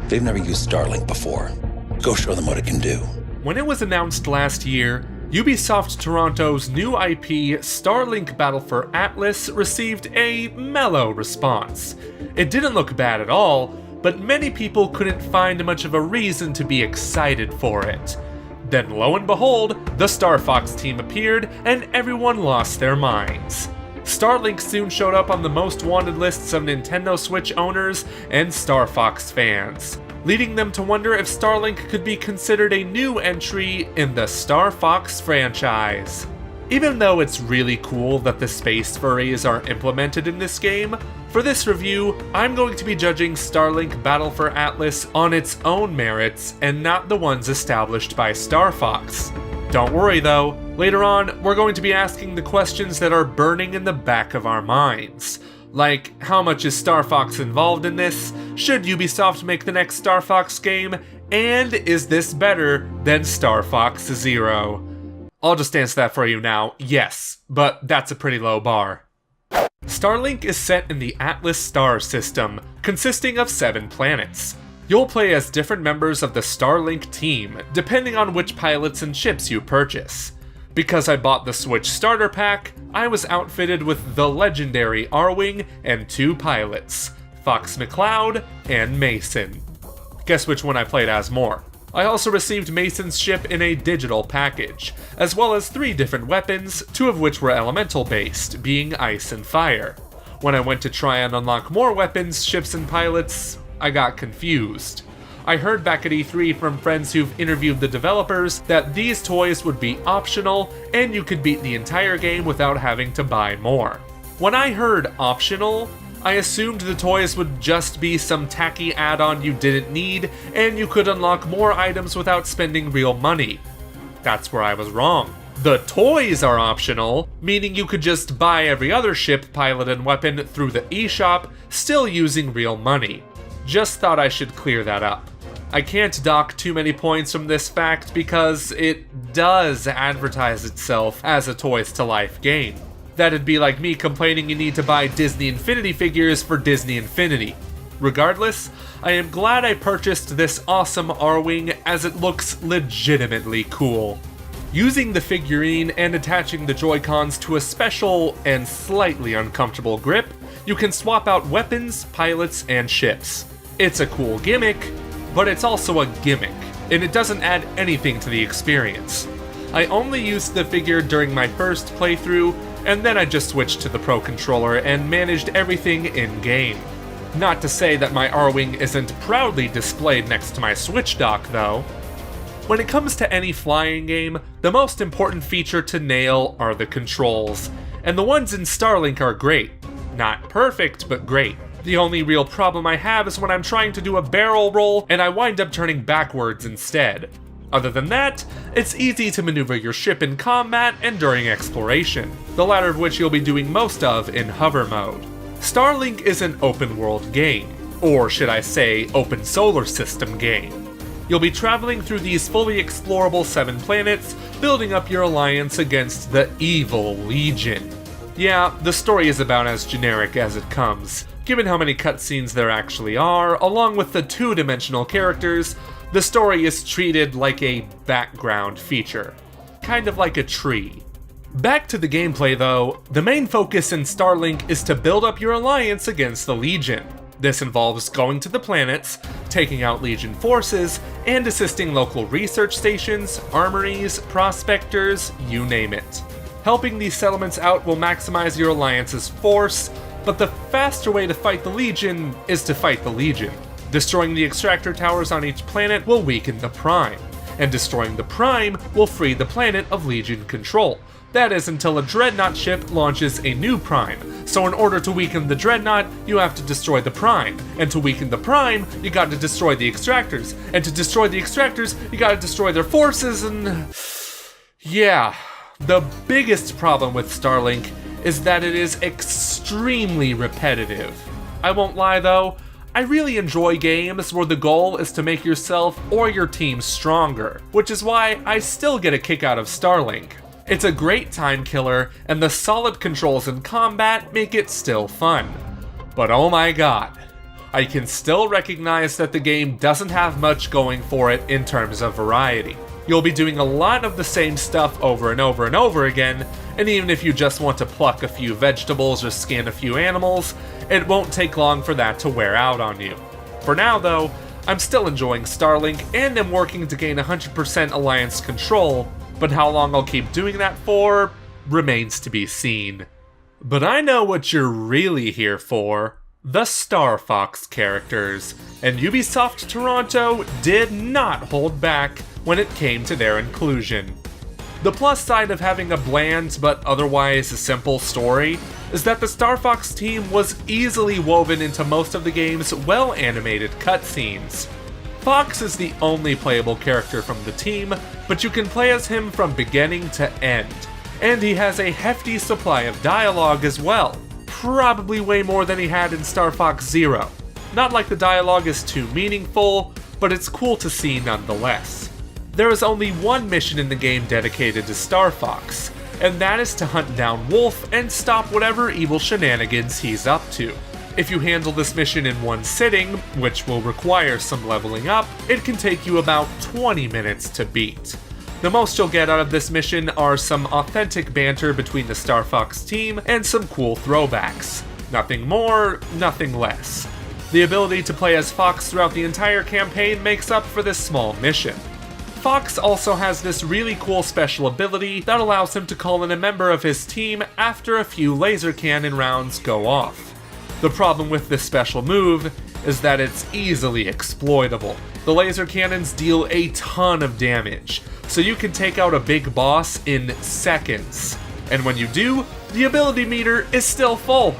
They've never used Starlink before. Go show them what it can do. When it was announced last year, Ubisoft Toronto's new IP, Starlink Battle for Atlas, received a mellow response. It didn't look bad at all, but many people couldn't find much of a reason to be excited for it. Then lo and behold, the Star Fox team appeared, and everyone lost their minds. Starlink soon showed up on the most wanted lists of Nintendo Switch owners and Star Fox fans, leading them to wonder if Starlink could be considered a new entry in the Star Fox franchise. Even though it's really cool that the space furries are implemented in this game, for this review, I'm going to be judging Starlink Battle for Atlas on its own merits and not the ones established by Star Fox. Don't worry though, later on, we're going to be asking the questions that are burning in the back of our minds. Like, how much is Star Fox involved in this? Should Ubisoft make the next Star Fox game? And is this better than Star Fox Zero? I'll just answer that for you now, yes, but that's a pretty low bar. Starlink is set in the Atlas star system, consisting of 7 planets. You'll play as different members of the Starlink team, depending on which pilots and ships you purchase. Because I bought the Switch starter pack, I was outfitted with the legendary R-Wing and 2 pilots, Fox McCloud and Mason. Guess which one I played as more. I also received Mason's ship in a digital package, as well as 3 different weapons, 2 of which were elemental based, being ice and fire. When I went to try and unlock more weapons, ships and pilots, I got confused. I heard back at E3 from friends who've interviewed the developers that these toys would be optional and you could beat the entire game without having to buy more. When I heard optional, I assumed the toys would just be some tacky add-on you didn't need, and you could unlock more items without spending real money. That's where I was wrong. The toys are optional, meaning you could just buy every other ship, pilot, and weapon through the eShop, still using real money. Just thought I should clear that up. I can't dock too many points from this fact because it does advertise itself as a Toys to Life game. That'd be like me complaining you need to buy Disney Infinity figures for Disney Infinity. Regardless, I am glad I purchased this awesome R-Wing as it looks legitimately cool. Using the figurine and attaching the Joy-Cons to a special and slightly uncomfortable grip, you can swap out weapons, pilots, and ships. It's a cool gimmick, but it's also a gimmick, and it doesn't add anything to the experience. I only used the figure during my first playthrough, and then I just switched to the Pro Controller and managed everything in-game. Not to say that my R-Wing isn't proudly displayed next to my Switch dock, though. When it comes to any flying game, the most important feature to nail are the controls, and the ones in Starlink are great. Not perfect, but great. The only real problem I have is when I'm trying to do a barrel roll and I wind up turning backwards instead. Other than that, it's easy to maneuver your ship in combat and during exploration, the latter of which you'll be doing most of in hover mode. Starlink is an open world game, or should I say open solar system game. You'll be traveling through these fully explorable 7 planets, building up your alliance against the evil Legion. Yeah, the story is about as generic as it comes. Given how many cutscenes there actually are, along with the 2-dimensional characters, the story is treated like a background feature, kind of like a tree. Back to the gameplay though, the main focus in Starlink is to build up your alliance against the Legion. This involves going to the planets, taking out Legion forces, and assisting local research stations, armories, prospectors, you name it. Helping these settlements out will maximize your alliance's force, but the faster way to fight the Legion is to fight the Legion. Destroying the extractor towers on each planet will weaken the Prime, and destroying the Prime will free the planet of Legion control. That is until a Dreadnought ship launches a new Prime. So in order to weaken the Dreadnought, you have to destroy the Prime. And to weaken the Prime, you gotta destroy the Extractors. And to destroy the Extractors, you gotta destroy their forces and... yeah. The biggest problem with Starlink is that it is extremely repetitive. I won't lie though, I really enjoy games where the goal is to make yourself or your team stronger, which is why I still get a kick out of Starlink. It's a great time killer, and the solid controls in combat make it still fun. But oh my god, I can still recognize that the game doesn't have much going for it in terms of variety. You'll be doing a lot of the same stuff over and over and over again, and even if you just want to pluck a few vegetables or scan a few animals, it won't take long for that to wear out on you. For now though, I'm still enjoying Starlink and am working to gain 100% Alliance control, but how long I'll keep doing that for remains to be seen. But I know what you're really here for. The Star Fox characters, and Ubisoft Toronto did not hold back when it came to their inclusion. The plus side of having a bland but otherwise simple story is that the Star Fox team was easily woven into most of the game's well-animated cutscenes. Fox is the only playable character from the team, but you can play as him from beginning to end, and he has a hefty supply of dialogue as well. Probably way more than he had in Star Fox Zero. Not like the dialogue is too meaningful, but it's cool to see nonetheless. There is only one mission in the game dedicated to Star Fox, and that is to hunt down Wolf and stop whatever evil shenanigans he's up to. If you handle this mission in one sitting, which will require some leveling up, it can take you about 20 minutes to beat. The most you'll get out of this mission are some authentic banter between the Star Fox team and some cool throwbacks. Nothing more, nothing less. The ability to play as Fox throughout the entire campaign makes up for this small mission. Fox also has this really cool special ability that allows him to call in a member of his team after a few laser cannon rounds go off. The problem with this special move is that it's easily exploitable. The laser cannons deal a ton of damage, so you can take out a big boss in seconds. And when you do, the ability meter is still full.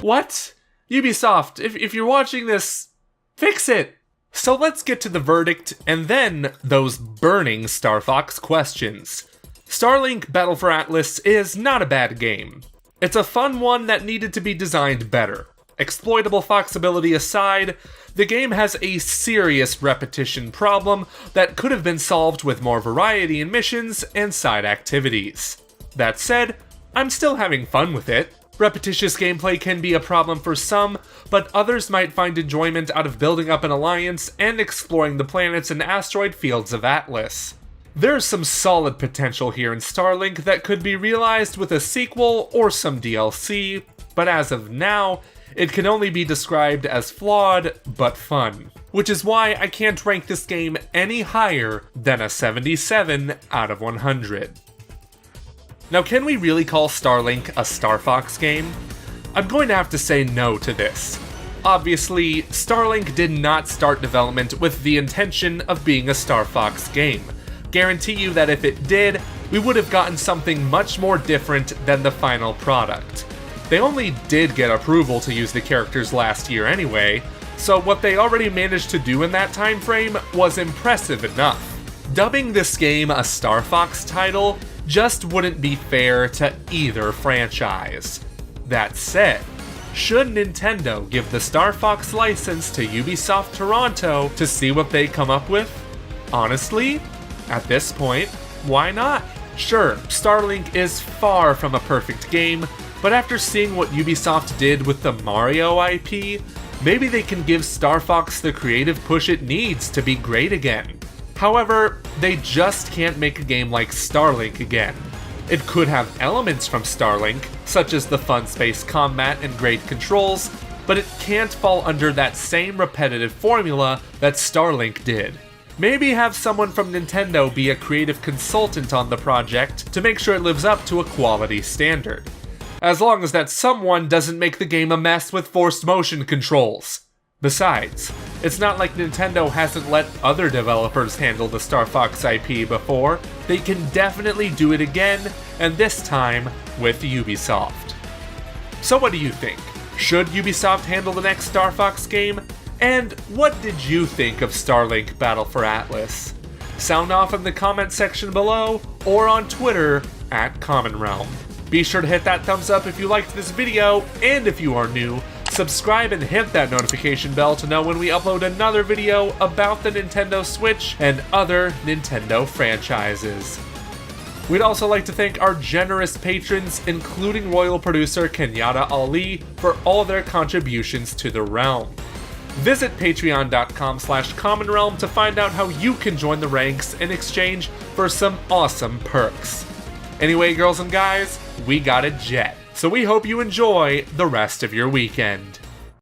What? Ubisoft, if you're watching this, fix it! So let's get to the verdict, and then those burning Star Fox questions. Starlink Battle for Atlas is not a bad game. It's a fun one that needed to be designed better. Exploitable Fox ability aside, the game has a serious repetition problem that could have been solved with more variety in missions and side activities. That said, I'm still having fun with it. Repetitious gameplay can be a problem for some, but others might find enjoyment out of building up an alliance and exploring the planets and asteroid fields of Atlas. There's some solid potential here in Starlink that could be realized with a sequel or some DLC, but as of now, it can only be described as flawed but fun, which is why I can't rank this game any higher than a 77 out of 100. Now, can we really call Starlink a Star Fox game? I'm going to have to say no to this. Obviously, Starlink did not start development with the intention of being a Star Fox game. Guarantee you that if it did, we would have gotten something much more different than the final product. They only did get approval to use the characters last year anyway, so what they already managed to do in that time frame was impressive enough. Dubbing this game a Star Fox title just wouldn't be fair to either franchise. That said, should Nintendo give the Star Fox license to Ubisoft Toronto to see what they come up with? Honestly, at this point, why not? Sure, Starlink is far from a perfect game, but after seeing what Ubisoft did with the Mario IP, maybe they can give Star Fox the creative push it needs to be great again. However, they just can't make a game like Starlink again. It could have elements from Starlink, such as the fun space combat and great controls, but it can't fall under that same repetitive formula that Starlink did. Maybe have someone from Nintendo be a creative consultant on the project to make sure it lives up to a quality standard. As long as that someone doesn't make the game a mess with forced motion controls. Besides, it's not like Nintendo hasn't let other developers handle the Star Fox IP before. They can definitely do it again, and this time with Ubisoft. So what do you think? Should Ubisoft handle the next Star Fox game? And what did you think of Starlink Battle for Atlas? Sound off in the comment section below, or on Twitter @CommonRealm. Be sure to hit that thumbs up if you liked this video, and if you are new, subscribe and hit that notification bell to know when we upload another video about the Nintendo Switch and other Nintendo franchises. We'd also like to thank our generous patrons, including royal producer Kenyatta Ali, for all their contributions to the realm. Visit patreon.com/commonrealm to find out how you can join the ranks in exchange for some awesome perks. Anyway, girls and guys, we got a jet, so we hope you enjoy the rest of your weekend.